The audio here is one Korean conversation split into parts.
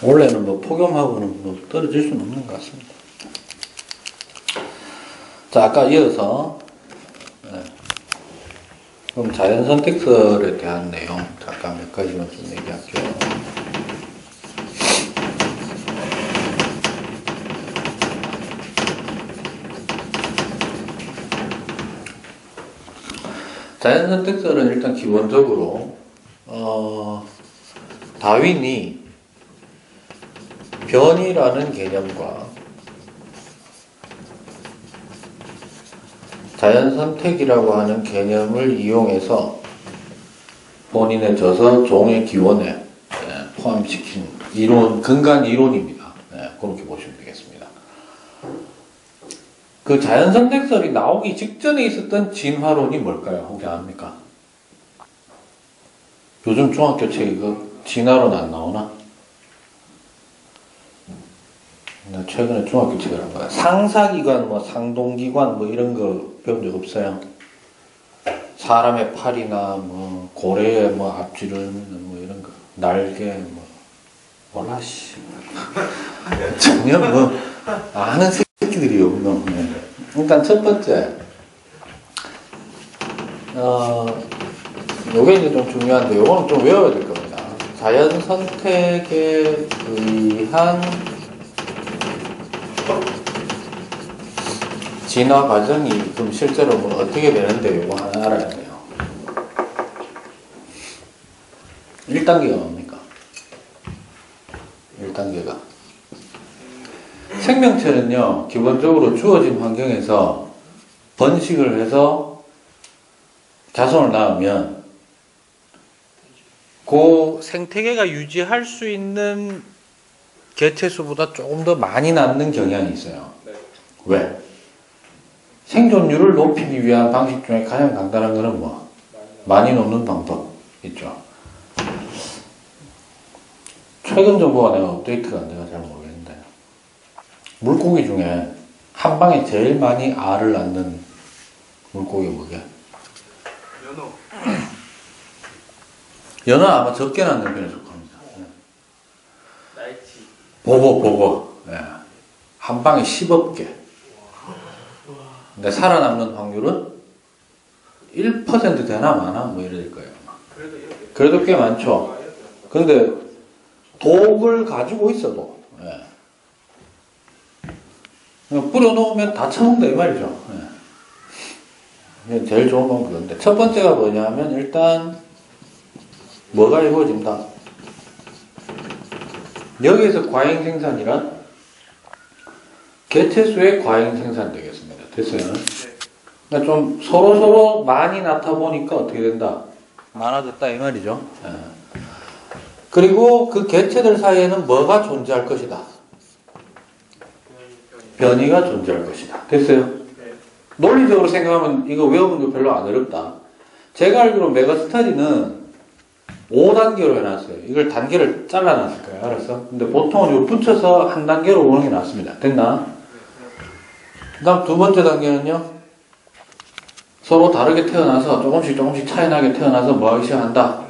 원래는 뭐 폭염하고는 뭐 떨어질 수는 없는 것 같습니다. 자, 아까 이어서 그럼 자연선택설에 대한 내용 잠깐 몇 가지만 좀 얘기할게요. 자연선택설은 일단 기본적으로 다윈이 변이라는 개념과 자연선택이라고 하는 개념을 이용해서 본인의 저서 종의 기원에 포함시킨 이론, 근간 이론입니다. 그렇게 보시면 되겠습니다. 그 자연선택설이 나오기 직전에 있었던 진화론이 뭘까요? 혹시 압니까? 요즘 중학교 책에 그 진화론 안 나오나? 나 최근에 중학교 책을 한 거야. 상사기관, 뭐 상동기관, 뭐 이런 거 배운 적 없어요? 사람의 팔이나 뭐 고래의 뭐 앞줄을 뭐 이런 거, 날개 뭐 몰라 씨. 전혀 뭐 아는 새끼들이 없노. 일단 첫 번째, 요게 이제 좀 중요한데 요거는 좀 외워야 될 겁니다. 자연 선택에 의한 진화 과정이 그럼 실제로 뭐 어떻게 되는데 요거 하나 알아야 돼요. 1단계가 뭡니까? 1단계가 생명체는요, 기본적으로 주어진 환경에서 번식을 해서 자손을 낳으면 그 생태계가 유지할 수 있는 개체수보다 조금 더 많이 낳는 경향이 있어요. 왜? 생존율을 높이기 위한 방식 중에 가장 간단한 거는 뭐? 많이 놓는 방법 있죠. 최근 정보가 내가 업데이트가 안 돼서 잘 모르겠는데 물고기 중에 한 방에 제일 많이 알을 낳는 물고기 뭐게? 연어. 연어는 아마 적게 낳는 편에 속합니다. 나이치. 보고. 한 방에 10억 개. 근데 살아남는 확률은 1% 되나 마나 뭐 이래 될 거예요. 그래도 꽤 많죠. 그런데 독을 가지고 있어도 그냥 뿌려놓으면 다 처먹는다 이 말이죠. 이게 제일 좋은 방법인데 첫 번째가 뭐냐면 일단 뭐가 이루어진다. 여기에서 과잉 생산이란 개체수의 과잉 생산 되겠습니다. 됐어요? 그러니까 좀 서로 많이 낳다 보니까 어떻게 된다? 많아졌다 이 말이죠. 그리고 그 개체들 사이에는 뭐가 존재할 것이다? 변이가 존재할 것이다. 됐어요? 논리적으로 생각하면 이거 외우는 거 별로 안 어렵다. 제가 알기로 메가스터디는 5단계로 해놨어요. 이걸 단계를 잘라놨을 거예요. 알았어? 근데 보통은 이거 붙여서 한 단계로 오는 게 낫습니다. 됐나? 그 다음 두 번째 단계는요. 서로 다르게 태어나서 조금씩 차이나게 태어나서 뭐 하기 시작한다?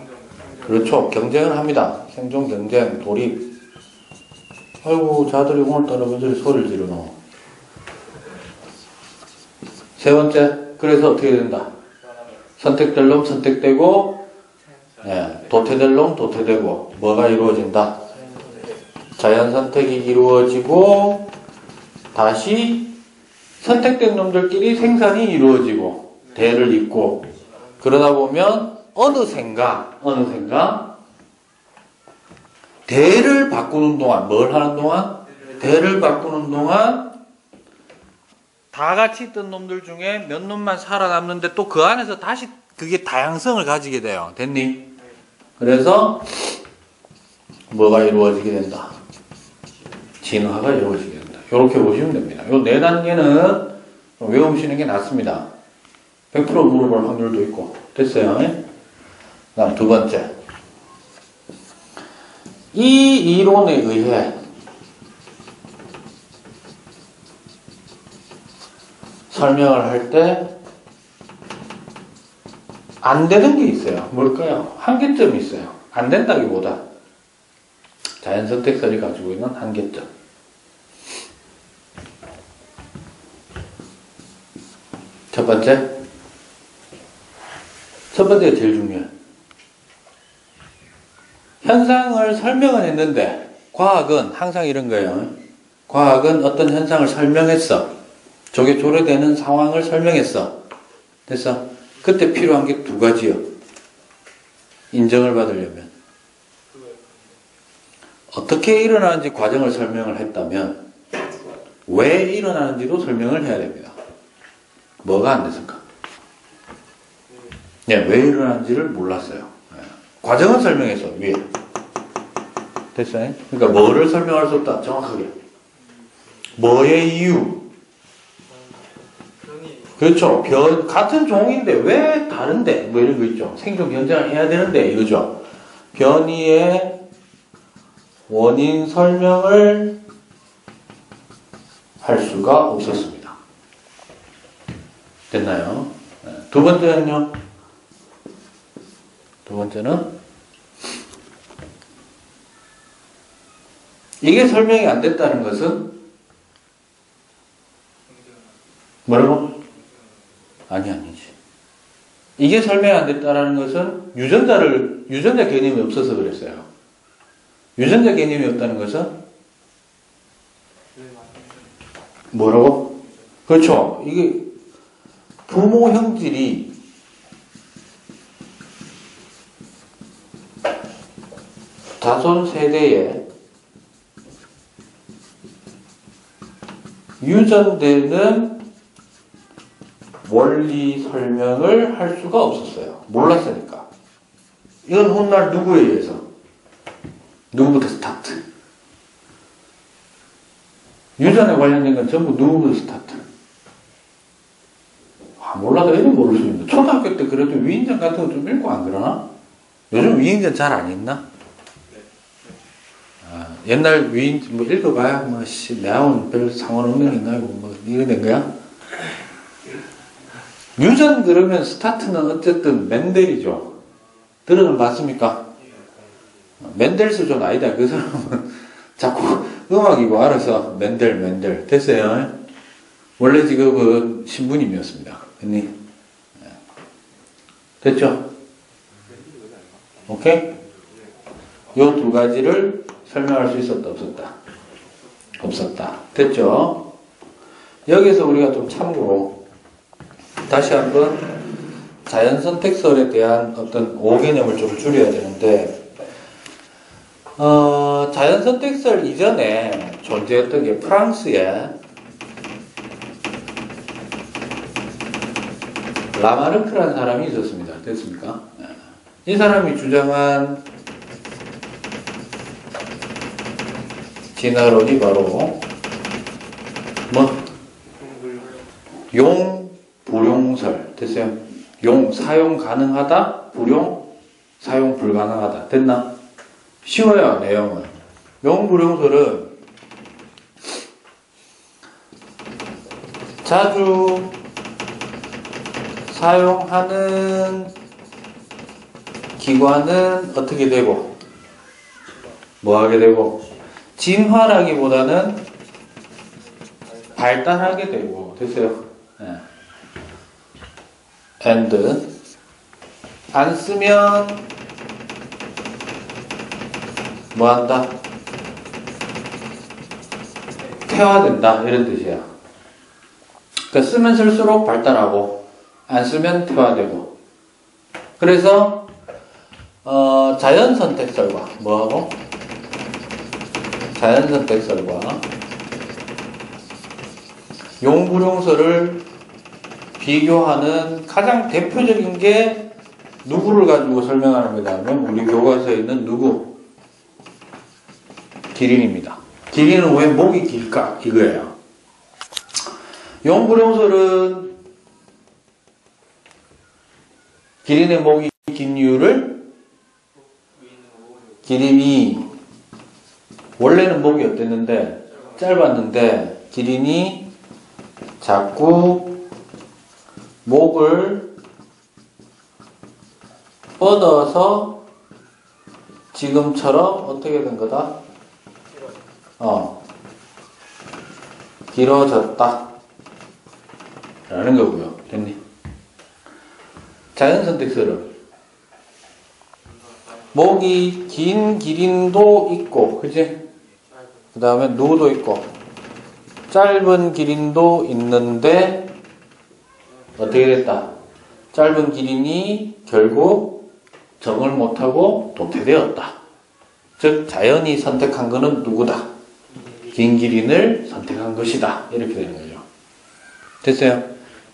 그렇죠. 경쟁을 합니다. 생존 경쟁, 돌입. 아이고 자들이 오늘따라 왜 저리 소리를 지르노. 세 번째, 그래서 어떻게 된다? 선택될 놈 선택되고 도태될 놈 도태되고 뭐가 이루어진다? 자연 선택이 이루어지고 다시 선택된 놈들끼리 생산이 이루어지고 대를 잇고 그러다 보면 어느샌가 대를 바꾸는 동안 뭘 하는 동안? 대를 바꾸는 동안 다 같이 있던 놈들 중에 몇 놈만 살아남는데 또 그 안에서 다시 그게 다양성을 가지게 돼요. 됐니? 그래서 뭐가 이루어지게 된다? 진화가 이루어지게 된다. 이렇게 보시면 됩니다. 이 네 단계는 외우시는 게 낫습니다. 100% 물어볼 확률도 있고. 됐어요? 다음 두 번째. 이 이론에 의해 설명을 할 때 안 되는 게 있어요. 뭘까요? 한계점이 있어요. 안 된다기보다 자연선택설이 가지고 있는 한계점. 첫 번째가 제일 중요해. 현상을 설명은 했는데 과학은 항상 이런 거예요. 과학은 어떤 현상을 설명했어. 저게 조례되는 상황을 설명했어. 됐어? 그때 필요한 게 두 가지요. 인정을 받으려면. 어떻게 일어나는지 과정을 설명을 했다면 왜 일어나는지도 설명을 해야 됩니다. 뭐가 안 됐을까? 네, 왜 일어나는지를 몰랐어요. 네. 과정은 설명했어, 위에. 됐어요? 그러니까 뭐를 설명할 수 없다, 정확하게. 뭐의 이유? 그렇죠. 같은 종인데 왜 다른데? 뭐 이런 거 있죠. 생존 경쟁을 해야 되는데, 이거죠. 변이의 원인 설명을 할 수가 없었습니다. 됐나요? 두 번째는요? 두 번째는 이게 설명이 안 됐다는 것은 뭐라고? 아니지. 이게 설명이 안 됐다는 것은 유전자 개념이 없어서 그랬어요. 유전자 개념이 없다는 것은 뭐라고? 그렇죠. 이게 부모 형질이 자손 세대에 유전되는 원리 설명을 할 수가 없었어요. 몰랐으니까. 이건 훗날 누구에 의해서? 누구부터 스타트? 유전에 관련된 건 전부 누구부터 스타트? 몰라도 애는 모를 수 있는데 초등학교 때 그래도 위인전 같은 거 좀 읽고 안 그러나? 요즘 위인전 잘 안 읽나? 옛날 위인전 뭐 읽어봐야 내하고는 별 상관없는 게 있나 뭐 이래 된 거야? 유전 그러면 스타트는 어쨌든 멘델이죠. 들어는 봤습니까? 멘델스존 아니다. 그 사람은 자꾸 음악이고 알아서 멘델 됐어요? 원래 직업은 신부님이었습니다. 언니 됐죠? 오케이? 요 두 가지를 설명할 수 있었다 없었다? 없었다. 됐죠? 여기서 우리가 좀 참고로 다시 한번 자연선택설에 대한 어떤 오개념을 좀 줄여야 되는데 자연선택설 이전에 존재했던 게 프랑스에 라마르크라는 사람이 있었습니다. 됐습니까? 이 사람이 주장한 진화론이 바로 용불용설 됐어요? 용 사용 가능하다, 불용 사용 불가능하다. 됐나? 쉬워요. 내용은. 용불용설은 자주 사용하는 기관은 어떻게 되고 뭐 하게 되고 진화라기보다는 발달하게 되고 됐어요. 네. and 안 쓰면 뭐 한다? 퇴화된다 이런 뜻이야. 그러니까 쓰면 쓸수록 발달하고 안 쓰면 퇴화되고. 그래서 자연선택설과 뭐하고? 자연선택설과 용불용설을 비교하는 가장 대표적인 게 누구를 가지고 설명하는 거냐면 우리 교과서에 있는 누구? 기린입니다. 기린은 왜 목이 길까? 이거예요. 용불용설은 기린의 목이 긴 이유를 기린이 원래는 목이 어땠는데 짧았는데 기린이 자꾸 목을 뻗어서 지금처럼 어떻게 된 거다? 길어졌다. 라는 거고요. 됐니? 자연선택설은 목이 긴 기린도 있고, 그치? 그 다음에 누구도 있고, 짧은 기린도 있는데, 어떻게 됐다? 짧은 기린이 결국 정을 못하고 도태되었다. 즉, 자연이 선택한 것은 누구다? 긴 기린을 선택한 것이다. 이렇게 되는 거죠. 됐어요?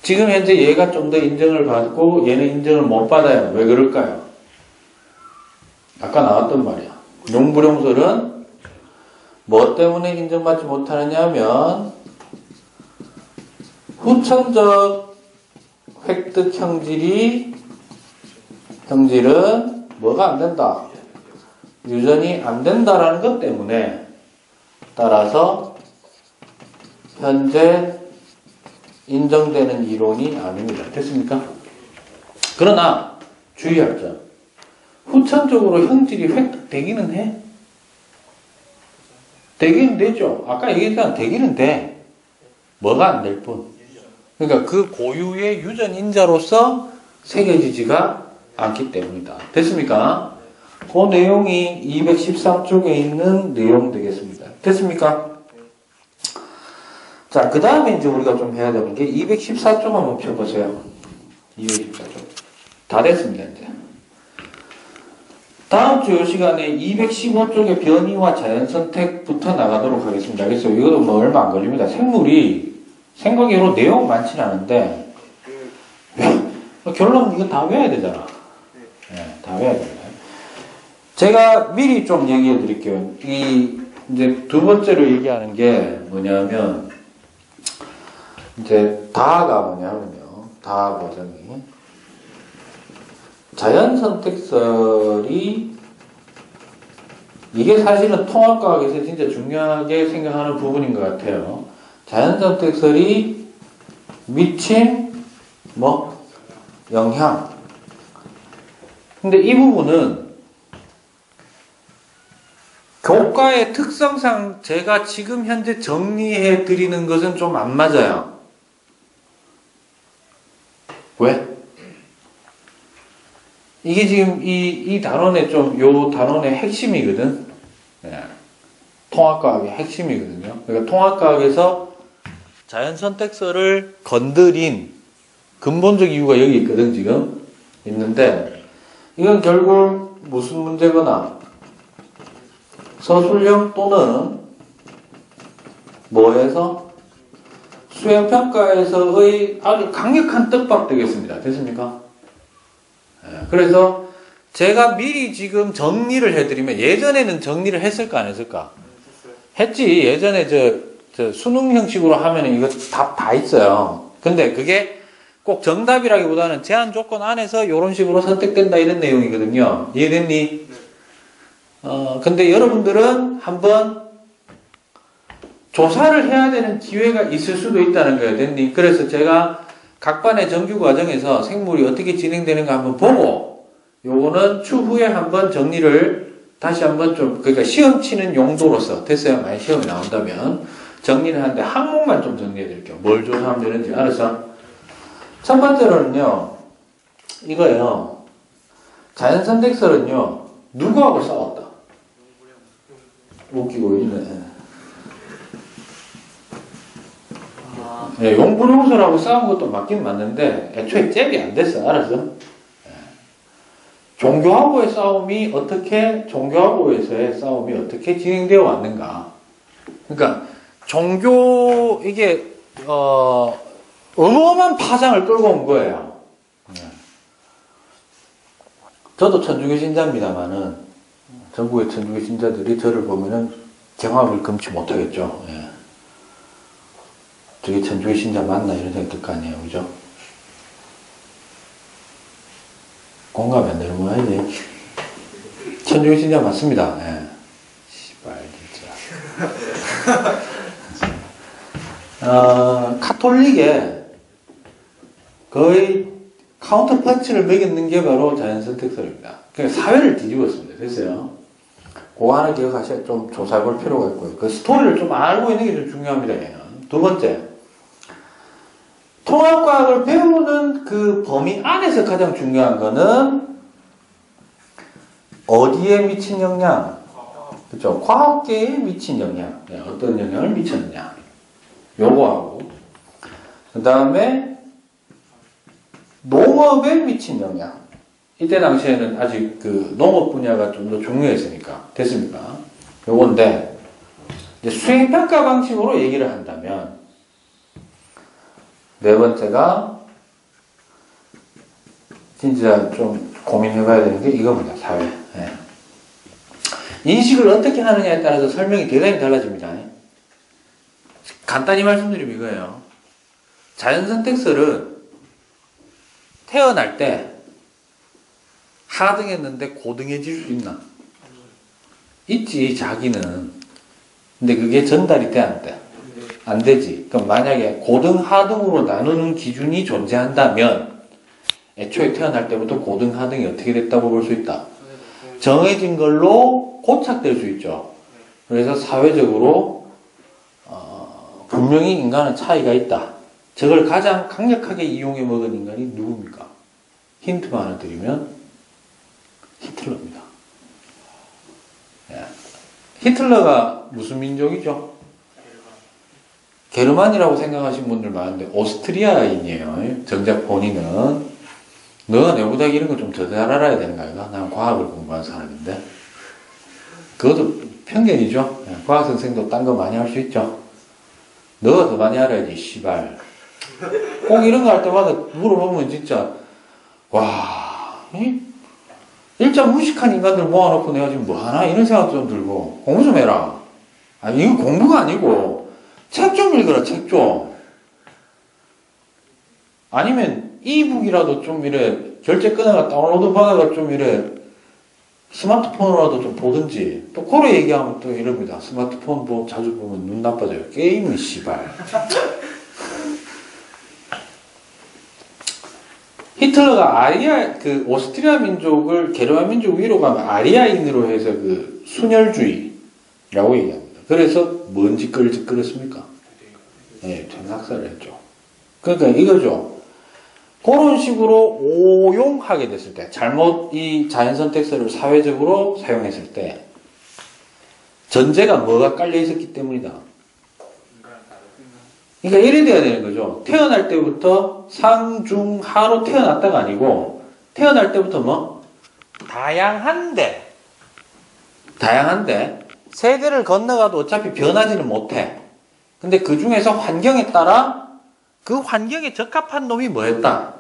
지금 현재 얘가 좀 더 인정을 받고 얘는 인정을 못 받아요. 왜 그럴까요? 아까 나왔던 말이야. 용불용설은 뭐 때문에 인정받지 못하느냐 하면 후천적 획득 형질은 뭐가 안 된다? 유전이 안 된다라는 것 때문에 따라서 현재 인정되는 이론이 아닙니다. 됐습니까? 그러나 주의할 점. 후천적으로 형질이 획득되기는 해. 되기는 되죠. 아까 얘기했잖아. 되기는 돼. 뭐가 안 될 뿐. 그러니까 그 고유의 유전인자로서 새겨지지가 않기 때문이다. 됐습니까? 그 내용이 213쪽에 있는 내용 되겠습니다. 됐습니까? 자, 그 다음에 이제 우리가 좀 해야 되는 게 214쪽 한번 펴보세요. 214쪽. 다 됐습니다, 이제. 다음 주 이 시간에 215쪽의 변이와 자연선택부터 나가도록 하겠습니다. 그래서 이것도 뭐 얼마 안 걸립니다. 생물이 생각외로 내용 많지는 않은데, 결론 이거 다 외워야 되잖아. 네, 다 외워야 됩니다. 제가 미리 좀 얘기해 드릴게요. 이제 두 번째로 얘기하는 게 뭐냐면, 이제 다가 뭐냐면요. 다 버전이 자연선택설이 이게 사실은 통합과학에서 진짜 중요하게 생각하는 부분인 것 같아요. 자연선택설이 미친 영향. 근데 이 부분은 교과의 특성상 제가 지금 현재 정리해 드리는 것은 좀 안 맞아요. 왜? 이게 지금 이 단원의 요 단원의 핵심이거든. 네. 통합과학의 핵심이거든요. 그러니까 통합과학에서 자연선택설을 건드린 근본적 이유가 여기 있거든, 지금. 있는데, 이건 결국 무슨 문제거나, 서술형 또는 뭐에서? 수행평가에서의 아주 강력한 떡밥 되겠습니다. 됐습니까? 그래서 제가 미리 지금 정리를 해드리면 예전에는 정리를 했을까 안 했을까? 했지. 예전에 저 수능 형식으로 하면 이거 답 다 있어요. 근데 그게 꼭 정답이라기보다는 제한 조건 안에서 이런 식으로 선택된다 이런 내용이거든요. 이해됐니? 근데 여러분들은 한번 조사를 해야 되는 기회가 있을 수도 있다는 거예요. 됐니? 그래서 제가 각 반의 정규 과정에서 생물이 어떻게 진행되는가 한번 보고 요거는 추후에 한번 정리를 다시 한번 그러니까 시험 치는 용도로서 됐어요. 만약 시험이 나온다면 정리를 하는데 항목만 좀 정리해 드릴게요. 뭘 조사하면 되는지 알았어? 첫 번째로는요. 이거예요. 자연선택설은요. 누구하고 싸웠다? 웃기고 있네. 네, 용불용설하고 싸운 것도 맞긴 맞는데 애초에 잽이 안 됐어. 알았어? 네. 종교하고의 싸움이 종교하고에서의 싸움이 어떻게 진행되어 왔는가. 그러니까 이게 어마어마한 파장을 끌고 온 거예요. 네. 저도 천주교 신자입니다만은 전국의 천주교 신자들이 저를 보면은 경악을 금치 못하겠죠. 네. 저게 천주교 신자 맞나 이런 생각 들 거 아니에요. 그죠? 공감이 안 되는 모양이지. 천주교 신자 맞습니다. 예. 씨발, 진짜. 카톨릭에 거의 카운터 펀치를 매겼는 게 바로 자연선택설입니다. 그러니까 사회를 뒤집었습니다. 됐어요? 그거 하나 기억하셔야 좀 조사해 볼 필요가 있고요. 그 스토리를 좀 알고 있는 게 좀 중요합니다. 얘는. 두 번째, 통합과학을 배우는 그 범위 안에서 가장 중요한 거는 어디에 미친 영향, 그렇죠? 과학계에 미친 영향, 어떤 영향을 미쳤느냐, 요거하고, 그 다음에 농업에 미친 영향. 이때 당시에는 아직 그 농업 분야가 좀 더 중요했으니까 됐습니까? 요건데 이제 수행평가 방식으로 얘기를 한다면 네 번째가 진짜 좀 고민해봐야 되는 게 이겁니다. 사회. 네. 인식을 어떻게 하느냐에 따라서 설명이 대단히 달라집니다. 간단히 말씀드리면 이거예요. 자연선택설은 태어날 때 하등했는데 고등해질 수 있나? 있지, 자기는. 근데 그게 전달이 돼, 안 돼? 안 되지. 그럼 만약에 고등, 하등으로 나누는 기준이 존재한다면 애초에 태어날 때부터 고등, 하등이 어떻게 됐다고 볼 수 있다? 정해진 걸로 고착될 수 있죠. 그래서 사회적으로 분명히 인간은 차이가 있다. 저걸 가장 강력하게 이용해 먹은 인간이 누굽니까? 힌트만 하나 드리면 히틀러입니다. 히틀러가 무슨 민족이죠? 게르만이라고 생각하시는 분들 많은데 오스트리아인이에요. 정작 본인은 너가 내보다 이런 거 좀 더 잘 알아야 되는 거 아이가? 난 과학을 공부한 사람인데. 그것도 편견이죠. 과학 선생도 딴 거 많이 할 수 있죠. 너가 더 많이 알아야지, 씨발. 꼭 이런 거 할 때마다 물어보면 진짜 와, 일자 무식한 인간들 모아놓고 내가 지금 뭐하나? 이런 생각도 좀 들고 공부 좀 해라. 아니 이거 공부가 아니고 책 좀 읽어라. 책 좀. 아니면 이북이라도 좀 이래 결제 끊어가 다운로드 받아가 좀 이래 스마트폰으로라도 좀 보든지. 또 코로 얘기하면 또 이럽니다. 스마트폰 자주 보면 눈 나빠져요. 게임이 씨발. 히틀러가 그 오스트리아 민족을 게르만 민족 위로 가면 아리아인으로 해서 그 순혈주의라고 얘기합니다. 그래서 뭔 짓거리를 짓거렸습니까? 네, 퇴학살을 했죠. 그러니까 이거죠. 그런 식으로 오용하게 됐을 때, 잘못 이 자연선택설을 사회적으로 사용했을 때, 전제가 뭐가 깔려 있었기 때문이다. 그러니까 이래 돼야 되는 거죠. 태어날 때부터 상중하로 태어났다가 아니고 태어날 때부터 뭐? 다양한데 세대를 건너가도 어차피 변하지는 못해. 근데 그 중에서 환경에 따라 그 환경에 적합한 놈이 뭐였다?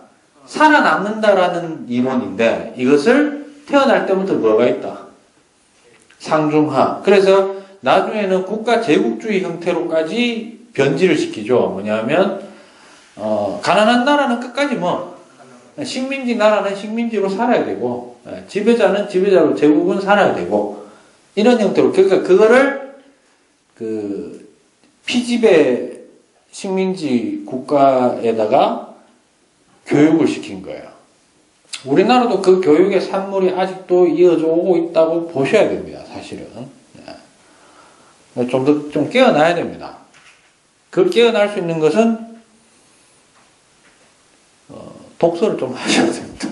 살아남는다라는 이론인데 이것을 태어날 때부터 뭐가 있다? 상중하. 그래서 나중에는 국가 제국주의 형태로까지 변질을 시키죠. 뭐냐면 가난한 나라는 끝까지 뭐 식민지 나라는 식민지로 살아야 되고 지배자는 지배자로 제국은 살아야 되고 이런 형태로 그러니까 그거를 그 피지배 식민지 국가에다가 교육을 시킨 거예요. 우리나라도 그 교육의 산물이 아직도 이어져 오고 있다고 보셔야 됩니다. 사실은 좀 깨어나야 됩니다. 그 깨어날 수 있는 것은 독서를 좀 하셔야 됩니다.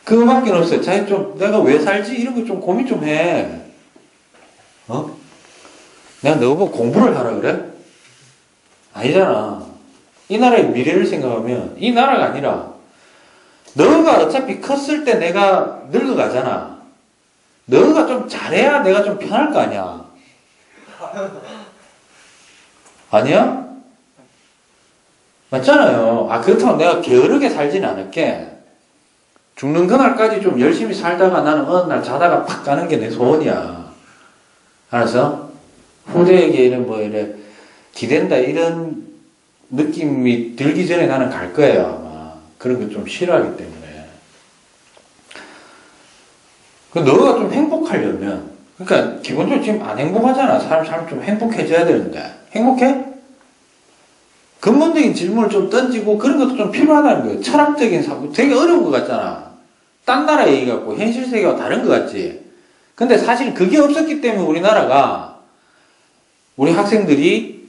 그거밖에 없어요. 자기 좀 내가 왜 살지 이런 거 좀 고민 좀 해. 내가 너보고 공부를 하라 그래? 아니잖아. 이 나라의 미래를 생각하면 이 나라가 아니라 너가 어차피 컸을 때 내가 늙어가잖아. 너가 좀 잘해야 내가 좀 편할 거 아니야. 아니야? 맞잖아요. 그렇다고 내가 게으르게 살진 않을게. 죽는 그날까지 좀 열심히 살다가 나는 어느 날 자다가 팍 가는 게 내 소원이야. 알았어? 후대에게 이래 기댄다 이런 느낌이 들기 전에 나는 갈 거예요, 아마. 그런 거 좀 싫어하기 때문에. 너가 좀 행복하려면, 그러니까 기본적으로 지금 안 행복하잖아. 사람 좀 행복해져야 되는데. 행복해? 근본적인 질문을 좀 던지고 그런 것도 좀 필요하다는 거예요. 철학적인 사고 되게 어려운 것 같잖아. 딴 나라 얘기 같고 현실 세계와 다른 것 같지. 근데 사실 그게 없었기 때문에 우리나라가 우리 학생들이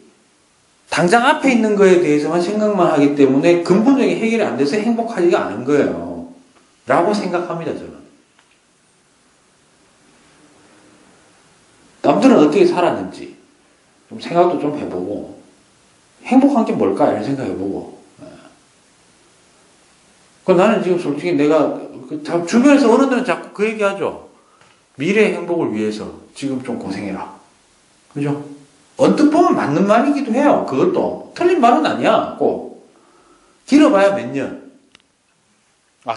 당장 앞에 있는 거에 대해서만 생각만 하기 때문에 근본적인 해결이 안 돼서 행복하지가 않은 거예요. 라고 생각합니다, 저는. 남들은 어떻게 살았는지 좀 생각도 좀 해보고 행복한 게 뭘까 이런 생각해보고 나는 지금 솔직히 내가 주변에서 어른들은 자꾸 그 얘기하죠. 미래의 행복을 위해서 지금 좀 고생해라. 그죠? 언뜻 보면 맞는 말이기도 해요. 그것도 틀린 말은 아니야. 꼭 길어봐야 몇 년.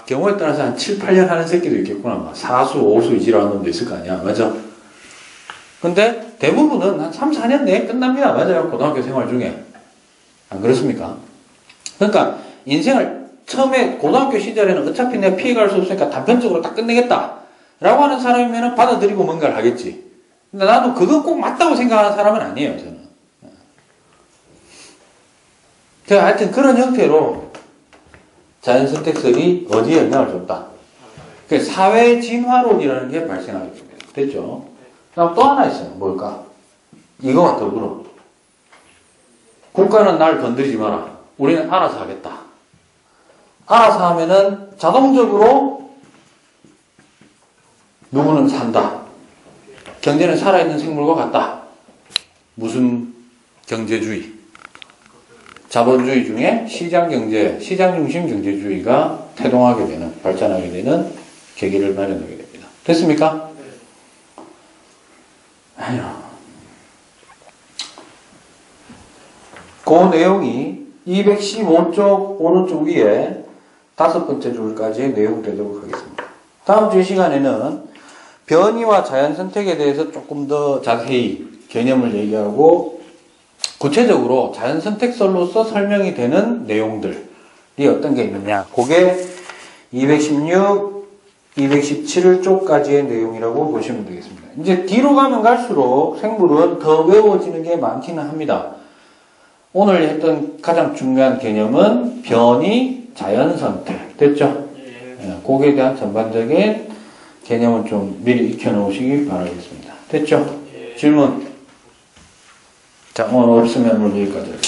경우에 따라서 한 7, 8년 하는 새끼도 있겠구나. 사수, 오수 이지라는 놈도 있을 거 아니야. 맞아? 근데 대부분은 한 3, 4년 내에 끝납니다. 맞아요? 고등학교 생활 중에. 안 그렇습니까? 그러니까 인생을 처음에 고등학교 시절에는 어차피 내가 피해갈 수 없으니까 단편적으로 딱 끝내겠다 라고 하는 사람이면 받아들이고 뭔가를 하겠지. 근데 나도 그건 꼭 맞다고 생각하는 사람은 아니에요, 저는. 제가 하여튼 그런 형태로 자연선택설이 어디에 영향을 줬다. 사회 진화론이라는 게 발생하게 됩니다. 됐죠? 그다음 또 하나 있어요. 뭘까? 이거와 더불어. 국가는 날 건드리지 마라. 우리는 알아서 하겠다. 알아서 하면은 자동적으로 누구는 산다. 경제는 살아있는 생물과 같다. 무슨 경제주의? 자본주의 중에 시장경제, 시장중심 경제주의가 태동하게 되는, 발전하게 되는 계기를 마련하게 됩니다. 됐습니까? 아니요. 그 내용이 215쪽 오른쪽 위에 5번째 줄까지의 내용 되도록 하겠습니다. 다음 주 시간에는 변이와 자연선택에 대해서 조금 더 자세히 개념을 얘기하고 구체적으로 자연선택설로서 설명이 되는 내용들이 어떤 게 있느냐. 그게 216, 217쪽까지의 내용이라고 보시면 되겠습니다. 이제 뒤로 가면 갈수록 생물은 더 외워지는 게 많기는 합니다. 오늘 했던 가장 중요한 개념은 변이, 자연선택. 됐죠? 예, 거기에 대한 전반적인 개념을 좀 미리 익혀놓으시기 바라겠습니다. 됐죠? 질문? 자, 오늘 없으면 오늘 여기까지.